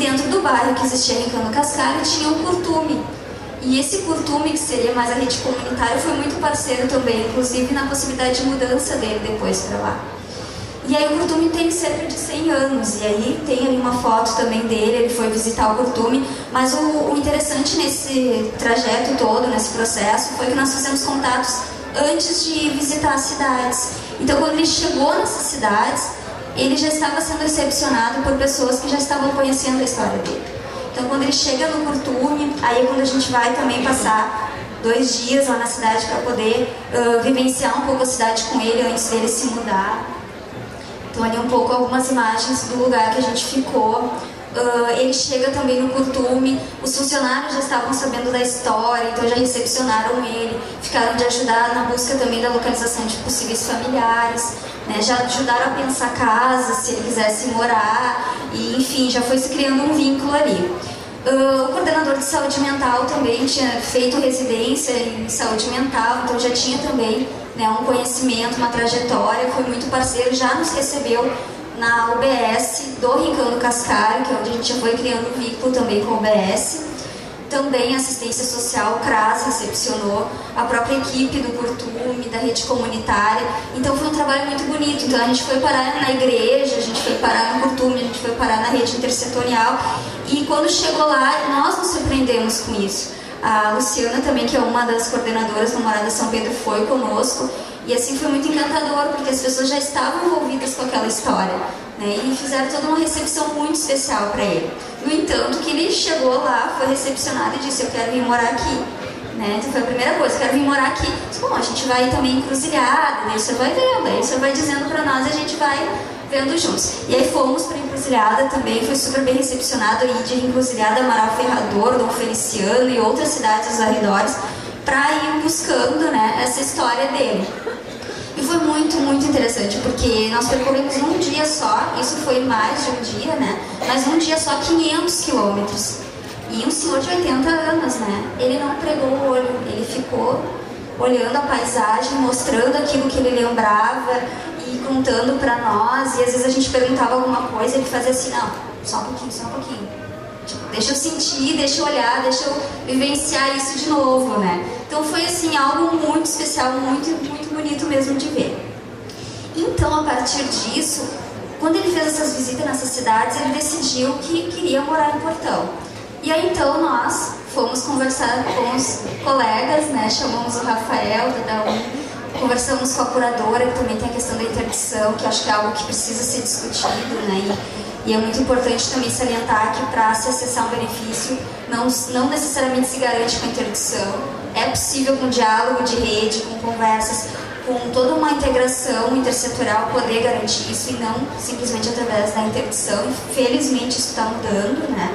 dentro do bairro que existia Rincão Cascalho tinha um curtume. E esse curtume, que seria mais a rede comunitária, foi muito parceiro também, inclusive na possibilidade de mudança dele depois para lá. E aí o curtume tem cerca de 100 anos, e aí tem ali uma foto também dele, ele foi visitar o curtume, mas o interessante nesse trajeto todo, nesse processo, foi que nós fizemos contatos antes de visitar as cidades. Então quando ele chegou nessas cidades, ele já estava sendo recepcionado por pessoas que já estavam conhecendo a história dele. Então quando ele chega no curtume, aí é quando a gente vai também passar 2 dias lá na cidade para poder vivenciar um pouco a cidade com ele antes dele se mudar. Então ali um pouco algumas imagens do lugar que a gente ficou. Ele chega também no curtume, os funcionários já estavam sabendo da história, então já recepcionaram ele, ficaram de ajudar na busca também da localização de possíveis familiares, né? Já ajudaram a pensar casa, se ele quisesse morar, e enfim, já foi se criando um vínculo ali. O coordenador de saúde mental também tinha feito residência em saúde mental, então já tinha também, né, um conhecimento, uma trajetória, foi muito parceiro, já nos recebeu na UBS do Rincão do Cascalho, que é onde a gente já foi criando um vínculo também com a UBS. Também a assistência social, o CRAS recepcionou, a própria equipe do curtume, da rede comunitária. Então foi um trabalho muito bonito. Então a gente foi parar na igreja, a gente foi parar no curtume, a gente foi parar na rede intersetorial. E quando chegou lá, nós nos surpreendemos com isso. A Luciana também, que é uma das coordenadoras do Morada São Pedro, foi conosco. E assim foi muito encantador, porque as pessoas já estavam envolvidas com aquela história, né? E fizeram toda uma recepção muito especial para ele. No entanto, que ele chegou lá, foi recepcionado e disse: eu quero vir morar aqui, né? Então foi a primeira coisa, eu quero vir morar aqui. Disse, bom, a gente vai também encruzilhada, daí você vai vendo, aí você vai dizendo para nós e a gente vai vendo juntos. E aí fomos para Encruzilhada também, foi super bem recepcionado aí de Encruzilhada, Amaral Ferrador, Dom Feliciano e outras cidades dos arredores, para ir buscando, né, essa história dele. E foi muito, muito interessante, porque nós percorremos num dia só, isso foi mais de um dia, né, mas num dia só 500 quilômetros. E um senhor de 80 anos, né, ele não pregou o olho, ele ficou olhando a paisagem, mostrando aquilo que ele lembrava e contando para nós. E às vezes a gente perguntava alguma coisa e ele fazia assim: não, só um pouquinho, só um pouquinho. Tipo, deixa eu sentir, deixa eu olhar, deixa eu vivenciar isso de novo, né? Então foi assim, algo muito especial, muito, muito bonito mesmo de ver. Então, a partir disso, quando ele fez essas visitas nessas cidades, ele decidiu que queria morar em Portão. E aí então nós fomos conversar com os colegas, né? Chamamos o Rafael da UNE, conversamos com a curadora, que também tem a questão da interdição, que acho que é algo que precisa ser discutido, né? E é muito importante também salientar que para se acessar um benefício, não necessariamente se garante com a interdição. É possível com diálogo de rede, com conversas, com toda uma integração intersetorial poder garantir isso e não simplesmente através da interdição. Felizmente isso está mudando, né?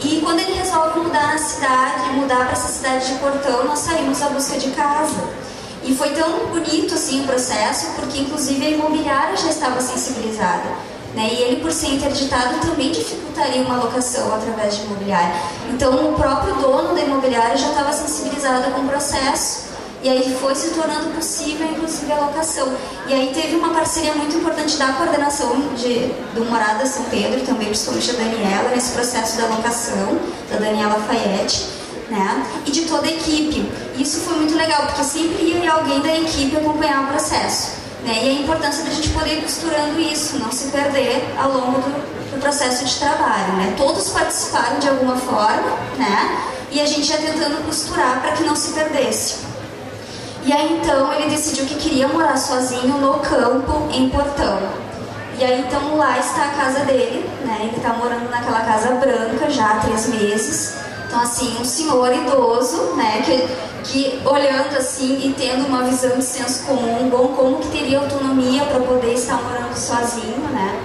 E quando ele resolve mudar na cidade, mudar para essa cidade de Portão, nós saímos à busca de casa. E foi tão bonito assim o processo, porque inclusive a imobiliária já estava sensibilizada, né? E ele, por ser interditado, também dificultaria uma locação através de imobiliária. Então o próprio dono da imobiliária já estava sensibilizado com o processo. E aí foi se tornando possível, inclusive, a locação. E aí teve uma parceria muito importante da coordenação do Morada São Pedro, também principalmente da Daniela, nesse processo da locação, da Daniela Fayette, né? E de toda a equipe. Isso foi muito legal, porque sempre ia alguém da equipe acompanhar o processo, né? E a importância da gente poder ir costurando isso, não se perder ao longo do processo de trabalho, né? Todos participaram de alguma forma, né? E a gente ia tentando costurar para que não se perdesse. E aí então ele decidiu que queria morar sozinho no campo, em Portão. E aí então lá está a casa dele, né? Ele está morando naquela casa branca já há 3 meses. Então assim, um senhor idoso, né? Que olhando assim e tendo uma visão de senso comum, bom, como que teria autonomia para poder estar morando sozinho, né?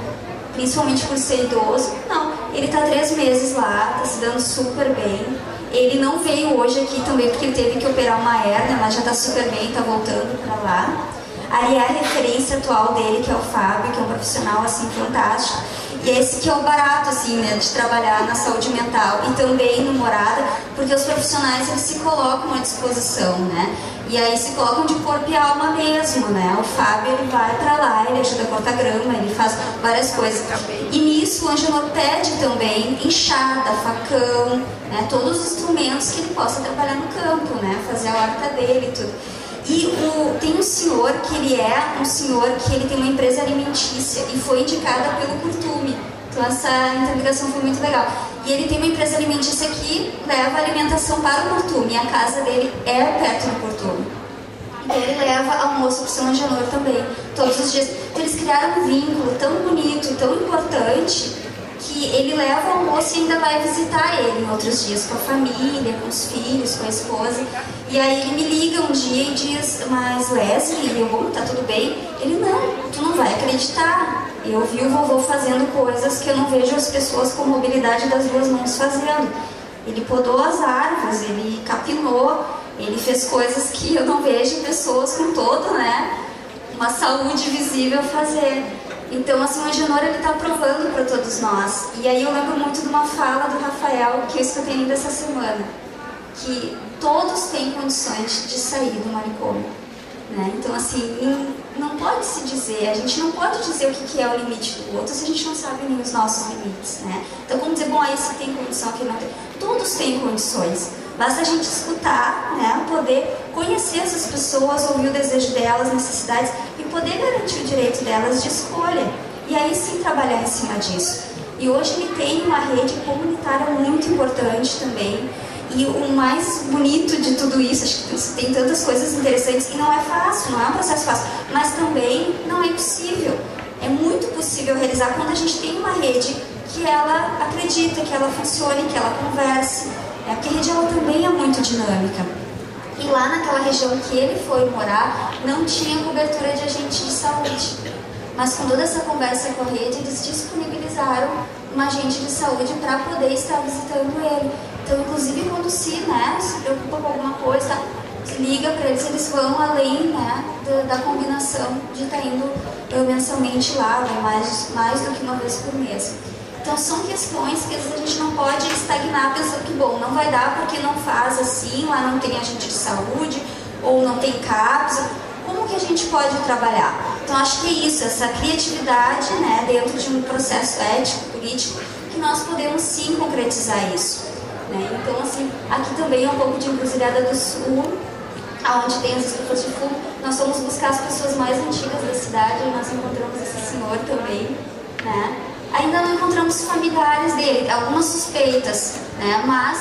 Principalmente por ser idoso. Não, ele está 3 meses lá, está se dando super bem. Ele não veio hoje aqui também porque ele teve que operar uma hérnia, mas já está super bem, está voltando para lá. Ali é a referência atual dele, que é o Fábio, que é um profissional assim fantástico. E esse que é o barato, assim, né, de trabalhar na saúde mental e também no Morada, porque os profissionais, eles se colocam à disposição, né? E aí se colocam de corpo e alma mesmo, né? O Fábio, ele vai pra lá, ele ajuda a cortar grama, ele faz várias coisas. E nisso o Angenor pede também enxada, facão, né? Todos os instrumentos que ele possa trabalhar no campo, né? Fazer a horta dele e tudo. E tem um senhor que ele é um senhor que ele tem uma empresa alimentícia e foi indicada pelo Curtume. Então essa interligação foi muito legal. E ele tem uma empresa alimentícia que leva alimentação para o Curtume. E a casa dele é perto do Curtume. Então ele leva almoço para o seu Angenor também, todos os dias. Então eles criaram um vínculo tão bonito, tão importante, que ele leva o almoço e ainda vai visitar ele em outros dias, com a família, com os filhos, com a esposa. E aí ele me liga um dia e diz, mas Leslie, bom, tá tudo bem? Ele, não, tu não vai acreditar. Eu vi o vovô fazendo coisas que eu não vejo as pessoas com mobilidade das duas mãos fazendo. Ele podou as árvores, ele capinou, ele fez coisas que eu não vejo pessoas com todo, né, uma saúde visível fazer. Então, assim, o Angenor, ele está provando para todos nós. E aí eu lembro muito de uma fala do Rafael, que eu escutei ainda essa semana, que todos têm condições de sair do manicômio, né? Então, assim, não pode se dizer, a gente não pode dizer o que é o limite do outro se a gente não sabe nem os nossos limites, né? Então, vamos dizer, bom, esse tem condição, aquele não tem. Todos têm condições. Basta a gente escutar, né? Poder conhecer essas pessoas, ouvir o desejo delas, necessidades e poder garantir o direito delas de escolha. E aí sim trabalhar em cima disso. E hoje ele tem uma rede comunitária muito importante também. E o mais bonito de tudo isso, acho que tem tantas coisas interessantes, e não é fácil, não é um processo fácil, mas também não é impossível. É muito possível realizar quando a gente tem uma rede que ela acredita, que ela funcione, que ela converse. Porque a rede ela também é muito dinâmica. E lá naquela região que ele foi morar, não tinha cobertura de agente de saúde. Mas com toda essa conversa com a rede, eles disponibilizaram um agente de saúde para poder estar visitando ele. Então, inclusive, quando se preocupa com alguma coisa, liga para eles vão além, né, da combinação de estar indo mensalmente lá, mais do que uma vez por mês. Então, são questões que às vezes a gente não pode estagnar pensando que, bom, não vai dar porque não faz assim, lá não tem agente de saúde, ou não tem CAPS. Como que a gente pode trabalhar? Então, acho que é isso, essa criatividade, né, dentro de um processo ético, político, que nós podemos sim concretizar isso. Né? Então, assim, aqui também é um pouco de Encruzilhada do Sul, onde tem as estufas de fumo. Nós fomos buscar as pessoas mais antigas da cidade, e nós encontramos esse senhor também, né? Ainda não encontramos familiares dele, algumas suspeitas, né? Mas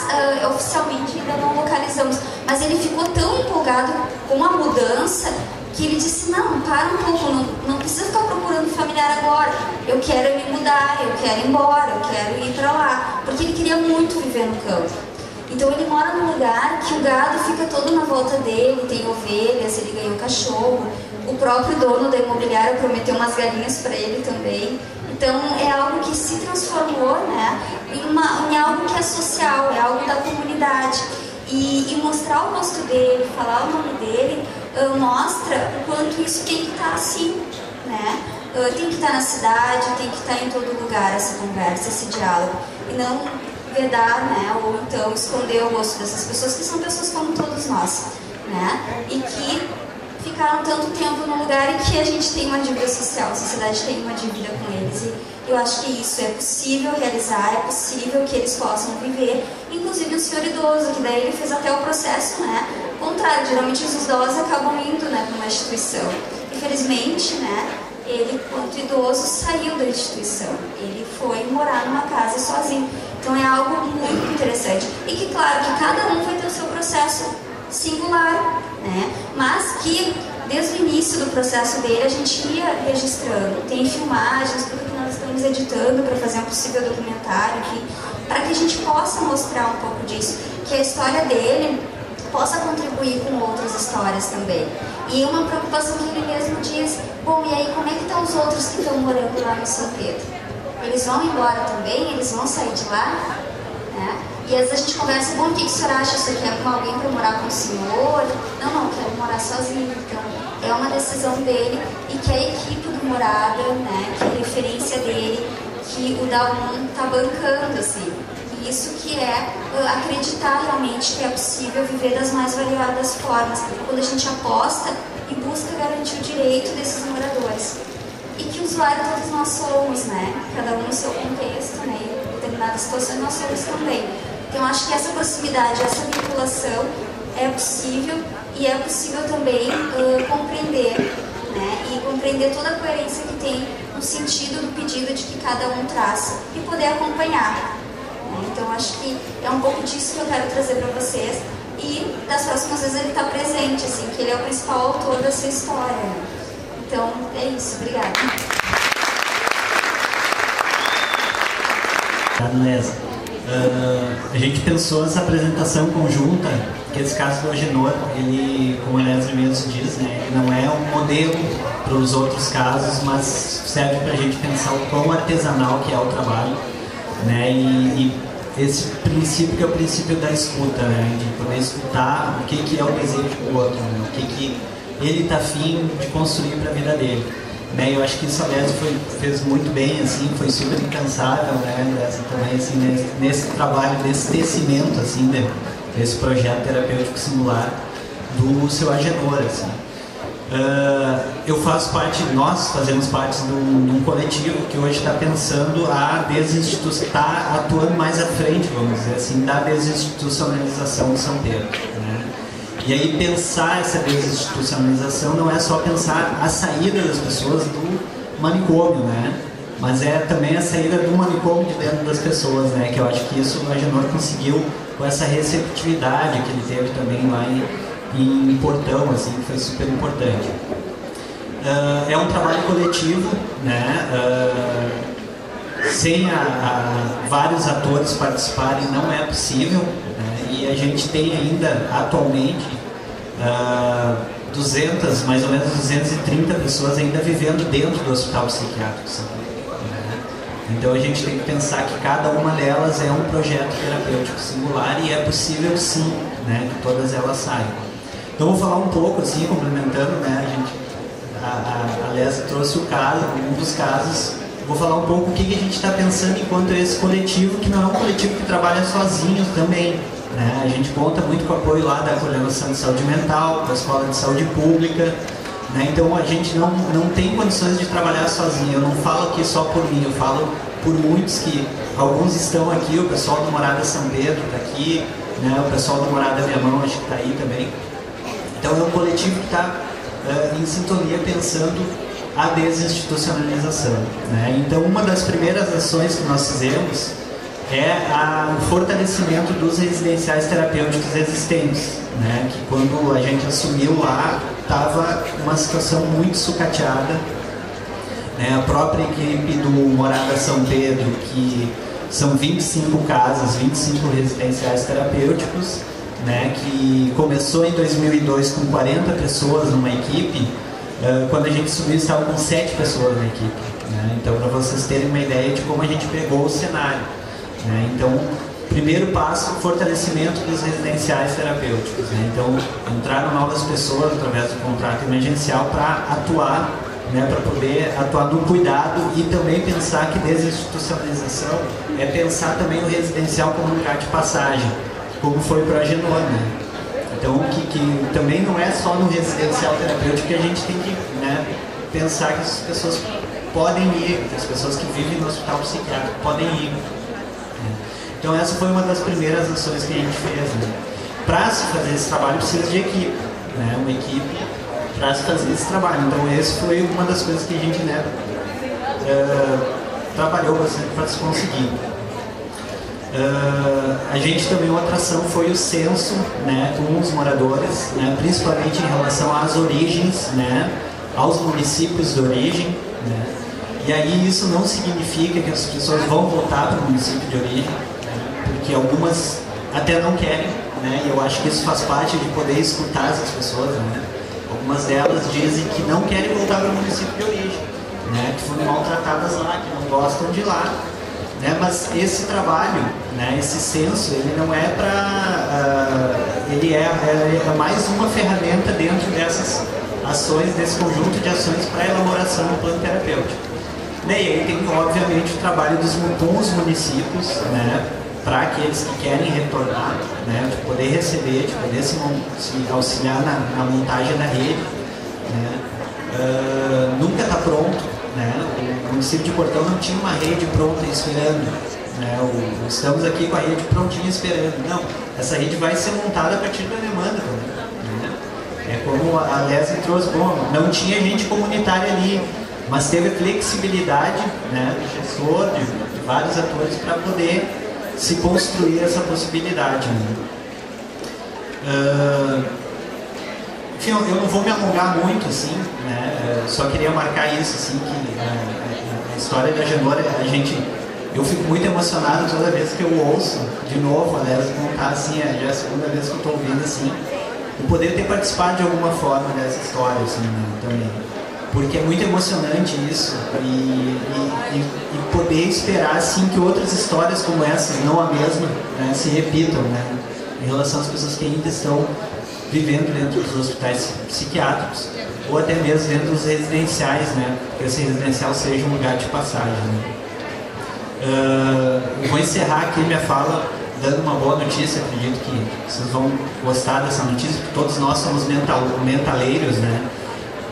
oficialmente ainda não localizamos. Mas ele ficou tão empolgado com a mudança que ele disse, não, para um pouco, não precisa ficar procurando familiar agora. Eu quero me mudar, eu quero ir embora, eu quero ir para lá. Porque ele queria muito viver no campo. Então ele mora num lugar que o gado fica todo na volta dele, tem ovelhas, ele ganhou cachorro. O próprio dono da imobiliária prometeu umas galinhas para ele também. Então é algo que se transformou, né, em algo que é social, é algo da comunidade. E mostrar o rosto dele, falar o nome dele, mostra o quanto isso tem que estar assim, né? Tem que estar na cidade, tem que estar em todo lugar essa conversa, esse diálogo. E não vedar, né, ou então esconder o rosto dessas pessoas, que são pessoas como todos nós, né? E que ficaram tanto tempo no lugar e que a gente tem uma dívida social, a sociedade tem uma dívida com eles. E eu acho que isso é possível realizar, é possível que eles possam viver, inclusive o senhor idoso, que daí ele fez até o processo, né, contrário. Geralmente os idosos acabam indo, né, para uma instituição. Infelizmente, né, ele, quanto idoso, saiu da instituição. Ele foi morar numa casa sozinho. Então é algo muito interessante. E que, claro, que cada um vai ter o seu processo singular, né? Mas que desde o início do processo dele a gente ia registrando. Tem filmagens, tudo que nós estamos editando para fazer um possível documentário aqui, para que a gente possa mostrar um pouco disso, que a história dele possa contribuir com outras histórias também. E uma preocupação que ele mesmo diz, bom, e aí como é que estão os outros que estão morando lá no São Pedro? Eles vão embora também? Eles vão sair de lá? Né? E às vezes a gente conversa, bom, o que o senhor acha? Você quer com alguém para morar com o senhor? Não, quero morar sozinho. Então, é uma decisão dele e que a equipe do Morada, né, que a referência dele, que o Dalmun está bancando, assim. E isso que é acreditar realmente que é possível viver das mais variadas formas, quando a gente aposta e busca garantir o direito desses moradores. E que usuário todos nós somos, né? Cada um no seu contexto, né? Em determinadas situações nós somos também. Então acho que essa proximidade, essa vinculação é possível, e é possível também compreender, né? E compreender toda a coerência que tem no sentido do pedido de que cada um traz e poder acompanhar, né? Então acho que é um pouco disso que eu quero trazer para vocês, e das próximas vezes ele está presente, assim, que ele é o principal autor dessa história, né? Então é isso, obrigada. Obrigado, Lésia. A gente pensou essa apresentação conjunta, que esse caso do Agenor, ele, como a Lésia mesmo diz, né, ele não é um modelo para os outros casos, mas serve para a gente pensar o quão artesanal que é o trabalho, né, e esse princípio que é o princípio da escuta, né, de poder escutar o que é o desejo do outro, né, o que ele está afim de construir para a vida dele. Né, eu acho que isso a Lésia fez muito bem, assim, foi super incansável, né, Lésia, também, assim, nesse trabalho, nesse tecimento, assim, desse projeto terapêutico singular do seu Agenor, assim. Eu faço parte, nós fazemos parte de um coletivo que hoje está pensando está atuando mais à frente, vamos dizer assim, da desinstitucionalização de São Pedro, né? E aí pensar essa desinstitucionalização não é só pensar a saída das pessoas do manicômio, né? Mas é também a saída do manicômio de dentro das pessoas, né? Que eu acho que isso o Agenor conseguiu com essa receptividade que ele teve também lá em Portão, assim, que foi super importante. É um trabalho coletivo, né? Sem vários atores participarem não é possível, né? E a gente tem ainda atualmente mais ou menos 230 pessoas ainda vivendo dentro do hospital psiquiátrico, né? Então a gente tem que pensar que cada uma delas é um projeto terapêutico singular, e é possível sim, né, que todas elas saiam. Então vou falar um pouco assim, complementando, né, a Lésia trouxe um dos casos. Vou falar um pouco o que a gente está pensando enquanto esse coletivo, que não é um coletivo que trabalha sozinho também, né? A gente conta muito com o apoio lá da Coordenação de Saúde Mental, da Escola de Saúde Pública, né? Então a gente não tem condições de trabalhar sozinho. Eu não falo aqui só por mim, eu falo por muitos que alguns estão aqui, o pessoal do Morada São Pedro está aqui, né? O pessoal do Morada Viamão acho que está aí também. Então é um coletivo que está em sintonia pensando a desinstitucionalização, né? Então uma das primeiras ações que nós fizemos é o fortalecimento dos residenciais terapêuticos existentes, né? Que quando a gente assumiu lá, estava uma situação muito sucateada, né? A própria equipe do Morada São Pedro, que são 25 casas, 25 residenciais terapêuticos, né? Que começou em 2002 com 40 pessoas numa equipe. Quando a gente subiu, estava com 7 pessoas na equipe, né? Então, para vocês terem uma ideia de como a gente pegou o cenário, né? Então, primeiro passo, fortalecimento dos residenciais terapêuticos, né? Então, entraram novas pessoas através do contrato emergencial para atuar, né? Para poder atuar no cuidado, e também pensar que desinstitucionalização é pensar também o residencial como um lugar de passagem, como foi para o Agenor, né? Então, que também não é só no residencial terapêutico que a gente tem que, né, pensar que as pessoas podem ir, as pessoas que vivem no hospital psiquiátrico podem ir. Então, essa foi uma das primeiras ações que a gente fez, né? Para se fazer esse trabalho, precisa de equipe, né? Uma equipe para se fazer esse trabalho. Então, essa foi uma das coisas que a gente, né, trabalhou bastante para se conseguir. A gente também, outra ação foi o censo, né, com os moradores, né, principalmente em relação às origens, né, aos municípios de origem, né. E aí isso não significa que as pessoas vão voltar para o município de origem, né, porque algumas até não querem, né, e eu acho que isso faz parte de poder escutar essas pessoas, né. Algumas delas dizem que não querem voltar para o município de origem, né, que foram maltratadas lá, que não gostam de lá. Né, mas esse trabalho, né, esse censo, ele não é para... ele é mais uma ferramenta dentro dessas ações, desse conjunto de ações para a elaboração do plano terapêutico. Né? E aí tem, obviamente, o trabalho com os municípios, né? Para aqueles que querem retornar, né? De poder receber, de poder se auxiliar na montagem da rede. Né? Nunca está pronto. Né? O município de Portão não tinha uma rede pronta esperando. Né? Estamos aqui com a rede prontinha esperando. Não, essa rede vai ser montada a partir da demanda também. Né? É como a Leslie trouxe, bom, não tinha gente comunitária ali, mas teve flexibilidade, né, do gestor, de vários atores para poder se construir essa possibilidade. Né? Enfim, eu não vou me alongar muito, assim, né? Só queria marcar isso, assim, que a história da Genora, eu fico muito emocionado toda vez que eu ouço de novo a Leslie contar, assim, já é a segunda vez que eu estou ouvindo, assim, o poder ter participado de alguma forma dessa história, assim, né, também. Porque é muito emocionante isso e poder esperar, assim, que outras histórias como essas, não a mesma, né, se repitam, né, em relação às pessoas que ainda estão vivendo dentro dos hospitais psiquiátricos ou até mesmo dentro dos residenciais, né, que esse residencial seja um lugar de passagem. Né. Eu vou encerrar aqui minha fala dando uma boa notícia. Acredito que vocês vão gostar dessa notícia, porque todos nós somos mentaleiros, né.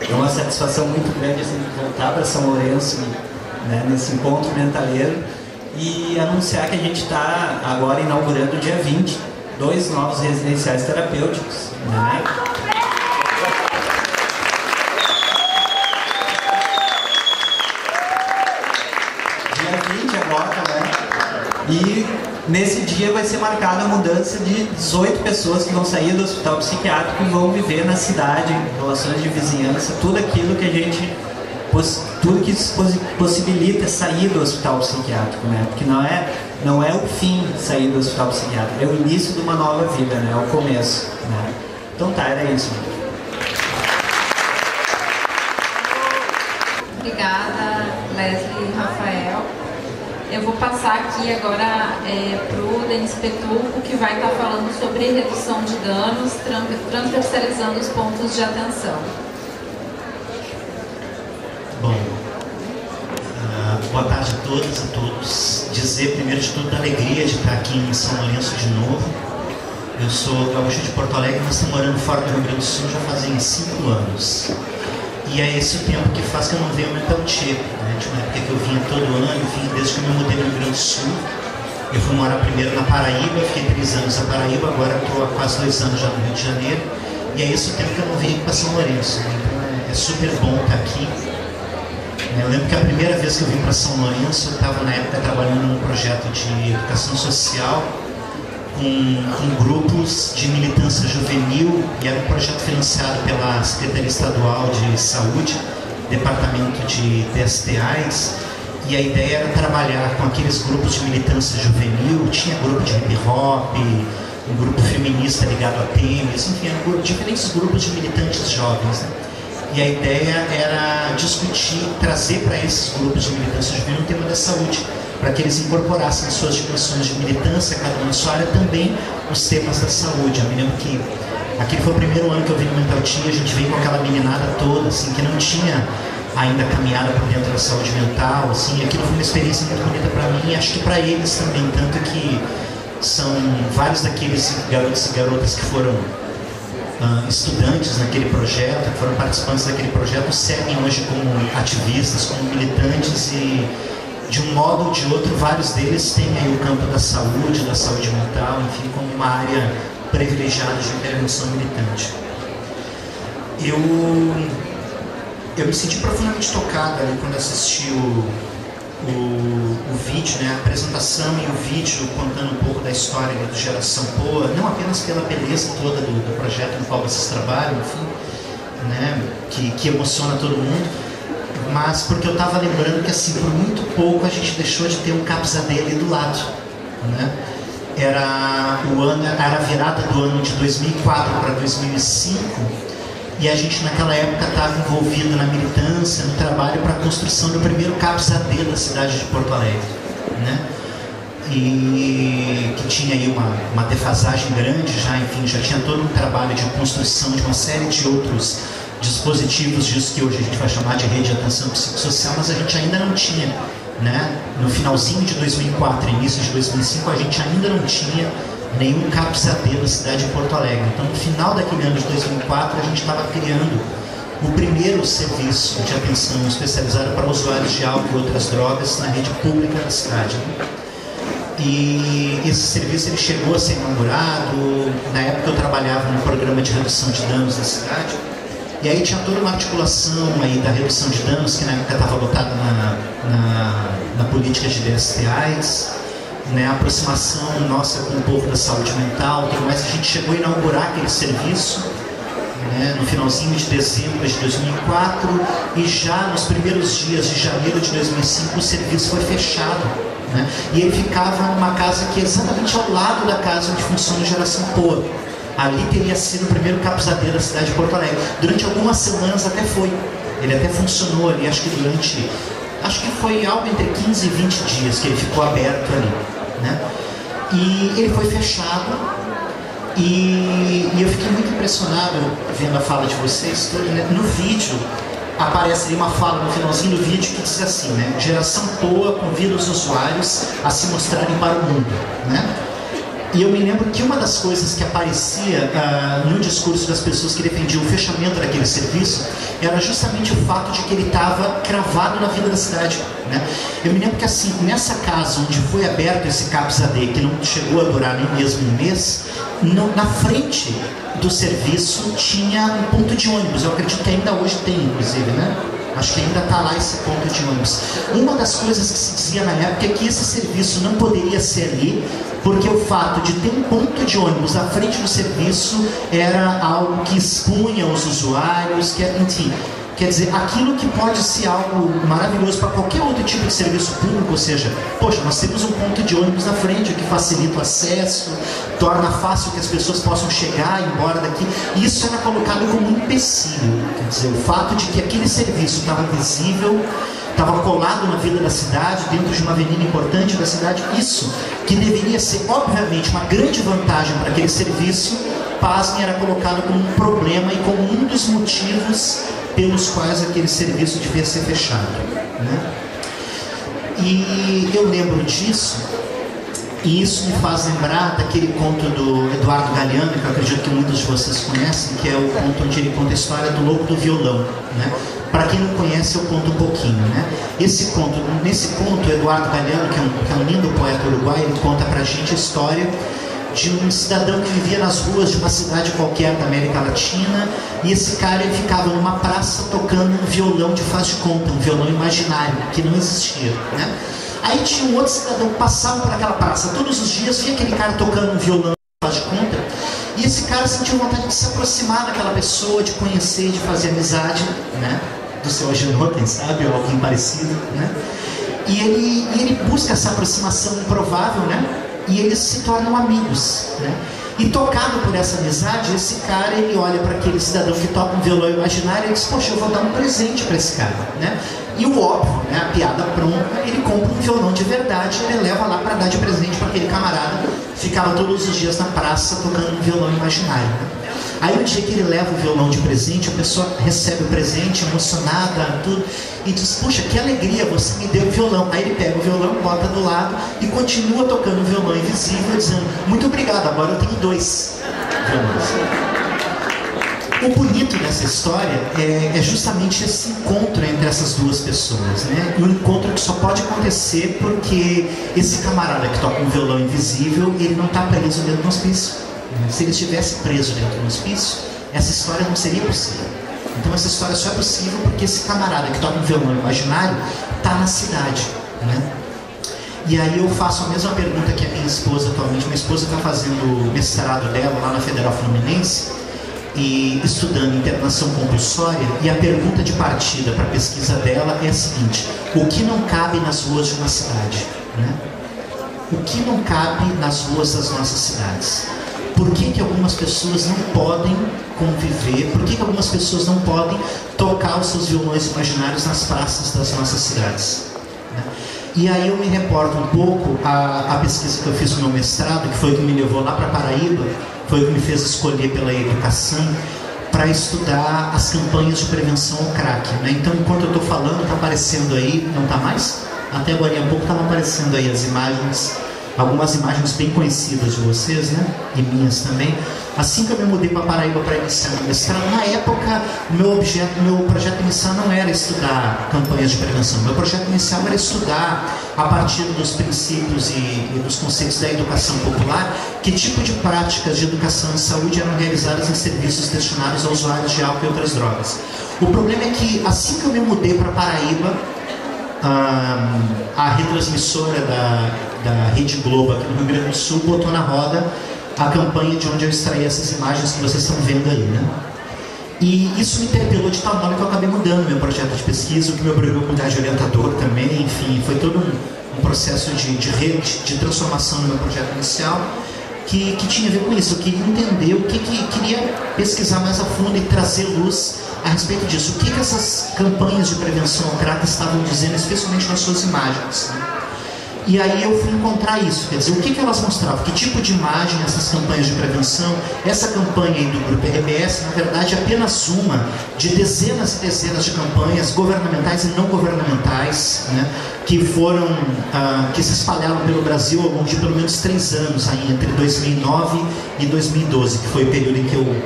É uma satisfação muito grande, assim, voltar para São Lourenço, né, nesse encontro mentaleiro, e anunciar que a gente está agora inaugurando dia 20 2 novos residenciais terapêuticos. Né? Dia 20 agora, né? E nesse dia vai ser marcada a mudança de 18 pessoas que vão sair do hospital psiquiátrico e vão viver na cidade, em relações de vizinhança, tudo aquilo que a gente, tudo que possibilita sair do hospital psiquiátrico, né? Porque não é o fim sair do hospital psiquiátrico, é o início de uma nova vida, né? É o começo, né? Então tá, era isso. Obrigada, Leslie e Rafael. Eu vou passar aqui agora para o Denis Petuco, que vai estar falando sobre redução de danos, transversalizando os pontos de atenção. Bom, boa tarde a todas e a todos. Dizer primeiro de tudo da alegria de estar aqui em São Lourenço de novo. Eu sou gaúcho de Porto Alegre, mas estou morando fora do Rio Grande do Sul já fazem 5 anos. E é esse o tempo que faz que eu não venho aumentar o tipo, né? De uma época que eu vinha todo ano, enfim, desde que eu me mudei para o Rio Grande do Sul. Eu fui morar primeiro na Paraíba, fiquei 3 anos na Paraíba, agora estou há quase 2 anos já no Rio de Janeiro. E é esse o tempo que eu não venho para São Lourenço, né? Então é super bom estar aqui. Eu lembro que a primeira vez que eu vim para São Lourenço, eu estava na época trabalhando num projeto de educação social com grupos de militância juvenil, e era um projeto financiado pela Secretaria Estadual de Saúde, Departamento de DST-AIDS, e a ideia era trabalhar com aqueles grupos de militância juvenil. Tinha grupo de hip hop, um grupo feminista ligado a Temes, enfim, eram diferentes grupos de militantes jovens, né? E a ideia era discutir, trazer para esses grupos de militância juvenil o tema da saúde, para que eles incorporassem suas dimensões de militância, cada um na sua área, também os temas da saúde. Eu me lembro que aquele foi o primeiro ano que eu vim no Mental Tia, a gente veio com aquela meninada toda, assim, que não tinha ainda caminhada por dentro da saúde mental, assim, aquilo foi uma experiência muito bonita para mim, e acho que para eles também, tanto que são vários daqueles garotos e garotas que foram estudantes naquele projeto, que foram participantes daquele projeto, seguem hoje como ativistas, como militantes, e de um modo ou de outro, vários deles têm aí o campo da saúde mental, enfim, como uma área privilegiada de intervenção militante. Eu me senti profundamente tocado ali quando assisti o vídeo, né, a apresentação e o vídeo contando um pouco da história do Geração Poa, não apenas pela beleza toda do projeto no qual vocês trabalham, enfim, né, que emociona todo mundo, mas porque eu estava lembrando que, assim, por muito pouco a gente deixou de ter um Capsadê ali do lado, né? Era a virada do ano de 2004 para 2005, e a gente naquela época estava envolvido na militância, no trabalho para a construção do primeiro Capsadê da cidade de Porto Alegre, né? E que tinha aí uma defasagem grande já, enfim, já tinha todo um trabalho de construção de uma série de outros dispositivos disso que hoje a gente vai chamar de rede de atenção psicossocial, mas a gente ainda não tinha, né? No finalzinho de 2004, início de 2005, a gente ainda não tinha nenhum CAPS-AD na cidade de Porto Alegre. Então, no final daquele ano de 2004, a gente estava criando o primeiro serviço de atenção especializado para usuários de álcool e outras drogas na rede pública da cidade. E esse serviço ele chegou a ser inaugurado. Na época eu trabalhava no programa de redução de danos da cidade. E aí tinha toda uma articulação aí da redução de danos, que na época estava botada na política de DST/AIDS, né, a aproximação nossa com o povo da saúde mental, tudo mais. A gente chegou a inaugurar aquele serviço, né, no finalzinho de dezembro de 2004, e já nos primeiros dias de janeiro de 2005 o serviço foi fechado, né, e ele ficava numa casa que é exatamente ao lado da casa onde funciona a Geração Poa. Ali teria sido o primeiro CAPS-AD da cidade de Porto Alegre. Durante algumas semanas até foi. Ele até funcionou ali, acho que foi algo entre 15 e 20 dias que ele ficou aberto ali, né? E ele foi fechado. E eu fiquei muito impressionado vendo a fala de vocês. No vídeo aparece ali uma fala no finalzinho do vídeo que diz assim, né? Geração Poa convida os usuários a se mostrarem para o mundo, né? E eu me lembro que uma das coisas que aparecia no discurso das pessoas que defendiam o fechamento daquele serviço era justamente o fato de que ele estava cravado na vida da cidade, né? Eu me lembro que assim, nessa casa onde foi aberto esse CAPS-AD, que não chegou a durar nem mesmo um mês, na frente do serviço tinha um ponto de ônibus. Eu acredito que ainda hoje tem, inclusive, né? Acho que ainda está lá esse ponto de ônibus. Uma das coisas que se dizia na época é que esse serviço não poderia ser ali, porque o fato de ter um ponto de ônibus à frente do serviço era algo que expunha os usuários, enfim, quer dizer, aquilo que pode ser algo maravilhoso para qualquer outro tipo de serviço público, ou seja, poxa, nós temos um ponto de ônibus na frente, o que facilita o acesso, torna fácil que as pessoas possam chegar e ir embora daqui. Isso era colocado como um empecilho, quer dizer, o fato de que aquele serviço estava visível, estava colado na vida da cidade, dentro de uma avenida importante da cidade, isso que deveria ser, obviamente, uma grande vantagem para aquele serviço, pasmem, era colocado como um problema e como um dos motivos pelos quais aquele serviço devia ser fechado, né? E eu lembro disso, e isso me faz lembrar daquele conto do Eduardo Galeano, que eu acredito que muitos de vocês conhecem, que é o conto onde ele conta a história do louco do violão, né? Para quem não conhece, eu conto um pouquinho, né? Nesse conto, o Eduardo Galeano, que é um lindo poeta uruguaio, ele conta pra gente a história de um cidadão que vivia nas ruas de uma cidade qualquer da América Latina, e esse cara ele ficava numa praça tocando um violão de faz de conta, um violão imaginário, que não existia, né? Aí tinha um outro cidadão que passava por aquela praça todos os dias, via aquele cara tocando um violão de faz de conta, e esse cara sentiu vontade de se aproximar daquela pessoa, de conhecer, de fazer amizade, né? Do seu agenor, quem sabe, ou alguém parecido, né? E ele busca essa aproximação improvável, né? E eles se tornam amigos, né? E tocado por essa amizade, esse cara, ele olha para aquele cidadão que toca um violão imaginário e diz, poxa, eu vou dar um presente para esse cara, né? E o óbvio, né, a piada pronta, ele compra um violão de verdade e ele leva lá para dar de presente para aquele camarada que ficava todos os dias na praça tocando um violão imaginário, né? Aí o dia que ele leva o violão de presente, a pessoa recebe o presente, emocionada, tudo, e diz, puxa, que alegria, você me deu o violão. Aí ele pega o violão, bota do lado e continua tocando o violão invisível, dizendo, muito obrigado, agora eu tenho 2 violões. O bonito dessa história é justamente esse encontro entre essas duas pessoas, né? E um encontro que só pode acontecer porque esse camarada que toca um violão invisível, ele não está preso dentro do hospício. Se ele estivesse preso dentro do hospício, essa história não seria possível. Então essa história só é possível porque esse camarada que toca um violão imaginário está na cidade, né? E aí eu faço a mesma pergunta que a minha esposa atualmente. Minha esposa está fazendo o mestrado dela lá na Federal Fluminense e estudando internação compulsória, e a pergunta de partida para a pesquisa dela é a seguinte: o que não cabe nas ruas de uma cidade, né? O que não cabe nas ruas das nossas cidades? Por que algumas pessoas não podem conviver? Por que algumas pessoas não podem tocar os seus violões imaginários nas praças das nossas cidades, né? E aí eu me reporto um pouco a pesquisa que eu fiz no meu mestrado, que foi o que me levou lá para Paraíba, foi o que me fez escolher pela educação, para estudar as campanhas de prevenção ao crack, né? Então, enquanto eu estou falando, está aparecendo aí, não está mais? Até agora há pouco estavam aparecendo aí as imagens, algumas imagens bem conhecidas de vocês, né? E minhas também. Assim que eu me mudei para Paraíba para iniciar o mestrado, na época, meu projeto inicial não era estudar campanhas de prevenção. Meu projeto inicial era estudar, a partir dos princípios e dos conceitos da educação popular, que tipo de práticas de educação e saúde eram realizadas em serviços destinados a usuários de álcool e outras drogas. O problema é que, assim que eu me mudei para Paraíba, a retransmissora da Rede Globo aqui no Rio Grande do Sul botou na roda a campanha de onde eu extraí essas imagens que vocês estão vendo aí, né? E isso me interpelou de tal modo que eu acabei mudando meu projeto de pesquisa, o que me obrigou a mudar de orientador também, enfim, foi todo um processo de transformação no meu projeto inicial que tinha a ver com isso. Eu queria entender queria pesquisar mais a fundo e trazer luz a respeito disso. O que essas campanhas de prevenção ao crack estavam dizendo, especialmente nas suas imagens, né? E aí eu fui encontrar isso, quer dizer, o que elas mostravam, que tipo de imagem essas campanhas de prevenção, essa campanha aí do Grupo RBS, na verdade, é apenas uma de dezenas e dezenas de campanhas governamentais e não governamentais, né, que se espalharam pelo Brasil ao longo de pelo menos 3 anos, aí, entre 2009 e 2012, que foi o período em que eu...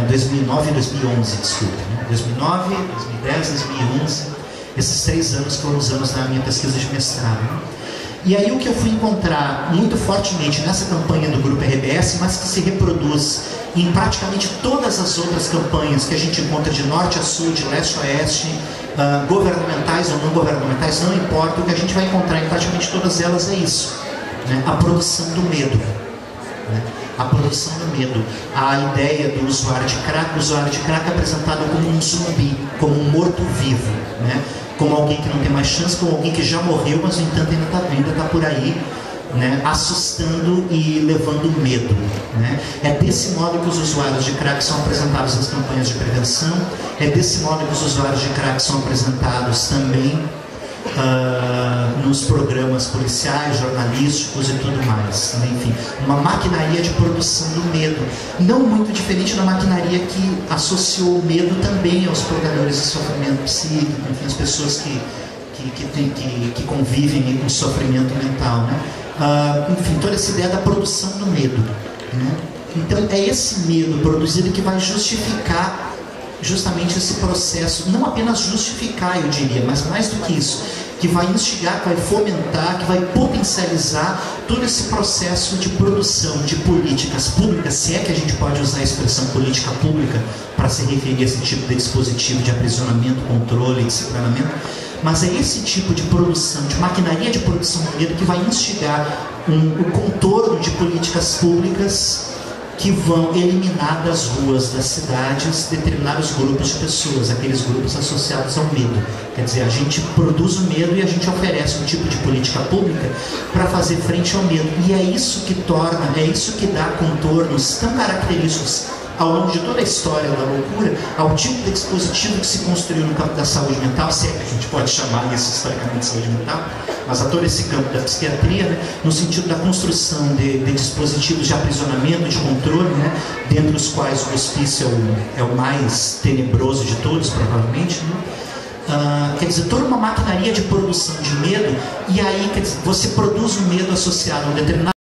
2009 e 2011, desculpa, né, 2009, 2010, 2011, esses 3 anos foram os anos da minha pesquisa de mestrado, né? E aí o que eu fui encontrar muito fortemente nessa campanha do Grupo RBS, mas que se reproduz em praticamente todas as outras campanhas que a gente encontra de norte a sul, de leste a oeste, governamentais ou não governamentais, não importa, o que a gente vai encontrar em praticamente todas elas é isso, né? A produção do medo, né? A produção do medo, a ideia do usuário de crack, o usuário de crack é apresentado como um zumbi, como um morto-vivo, né? Como alguém que não tem mais chance, como alguém que já morreu, mas no entanto ainda está por aí, né? Assustando e levando medo, né? É desse modo que os usuários de crack são apresentados nas campanhas de prevenção, é desse modo que os usuários de crack são apresentados também nos programas policiais, jornalísticos e tudo mais, né? Enfim, uma maquinaria de produção do medo, não muito diferente da maquinaria que associou o medo também aos portadores de sofrimento psíquico, enfim, as pessoas que convivem com sofrimento mental, né? Enfim, toda essa ideia da produção do medo, né? Então é esse medo produzido que vai justificar justamente esse processo, não apenas justificar, eu diria, mas mais do que isso, que vai instigar, que vai fomentar, que vai potencializar todo esse processo de produção de políticas públicas, se é que a gente pode usar a expressão política pública para se referir a esse tipo de dispositivo de aprisionamento, controle e disciplinamento, mas é esse tipo de produção, de maquinaria de produção do medo que vai instigar o contorno de políticas públicas que vão eliminar das ruas das cidades determinados grupos de pessoas, aqueles grupos associados ao medo. Quer dizer, a gente produz o medo e a gente oferece um tipo de política pública para fazer frente ao medo. E é isso que dá contornos tão característicos ao longo de toda a história da loucura, ao tipo de dispositivo que se construiu no campo da saúde mental, se é que a gente pode chamar isso historicamente de saúde mental, mas a todo esse campo da psiquiatria, né, no sentido da construção de dispositivos de aprisionamento, de controle, né, dentre os quais o hospício é o mais tenebroso de todos, provavelmente, né? Quer dizer, toda uma maquinaria de produção de medo, e aí, quer dizer, você produz um medo associado a um determinado